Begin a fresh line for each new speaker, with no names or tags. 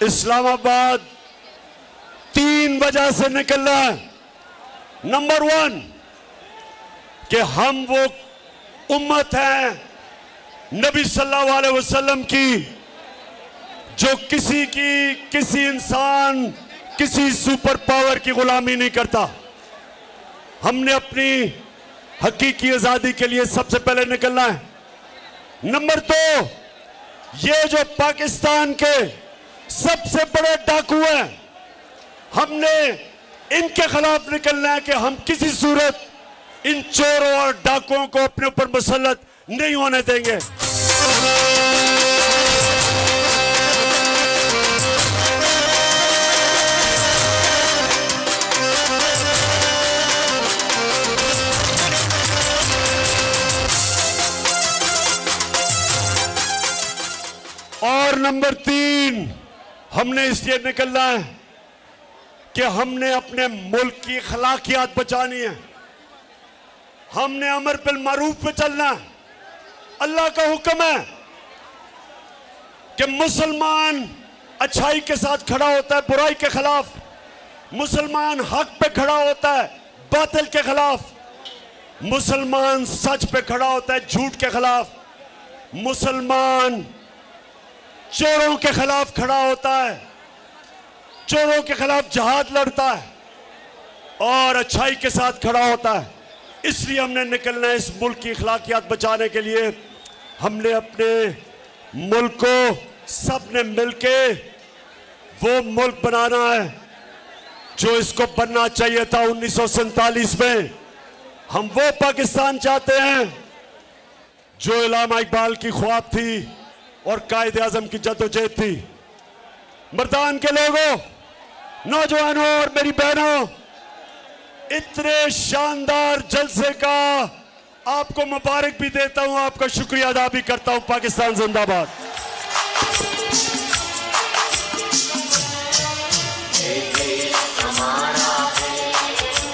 इस्लामाबाद 3 वजह से निकलना है। नंबर 1 कि हम वो उम्मत हैं नबी सल्लल्लाहु अलैहि वसल्लम की जो किसी इंसान किसी सुपर पावर की गुलामी नहीं करता। हमने अपनी हकीकी आजादी के लिए सबसे पहले निकलना है। नंबर 2 ये जो पाकिस्तान के सबसे बड़े डाकू हैं, हमने इनके खिलाफ निकलना है कि हम किसी सूरत इन चोरों और डाकुओं को अपने ऊपर मुसल्लत नहीं होने देंगे। और नंबर 3 हमने इसलिए निकलना है कि हमने अपने मुल्क की अखलाकियात बचानी है। हमने अमर बिल मारूफ पे चलना है। अल्लाह का हुक्म है कि मुसलमान अच्छाई के साथ खड़ा होता है बुराई के खिलाफ, मुसलमान हक पे खड़ा होता है बातिल के खिलाफ, मुसलमान सच पे खड़ा होता है झूठ के खिलाफ, मुसलमान चोरों के खिलाफ खड़ा होता है, चोरों के खिलाफ जहाद लड़ता है और अच्छाई के साथ खड़ा होता है। इसलिए हमने निकलना है इस मुल्क की अखलाकियात बचाने के लिए। हमने अपने मुल्क को सबने मिलके वो मुल्क बनाना है जो इसको बनना चाहिए था 1947 में। हम वो पाकिस्तान चाहते हैं जो इलामा इकबाल की ख्वाब थी और कायदे आजम की जद्दोजहद थी। मर्दान के लोगों, नौजवानों और मेरी बहनों, इतने शानदार जलसे का आपको मुबारक भी देता हूं, आपका शुक्रिया अदा भी करता हूं। पाकिस्तान जिंदाबाद।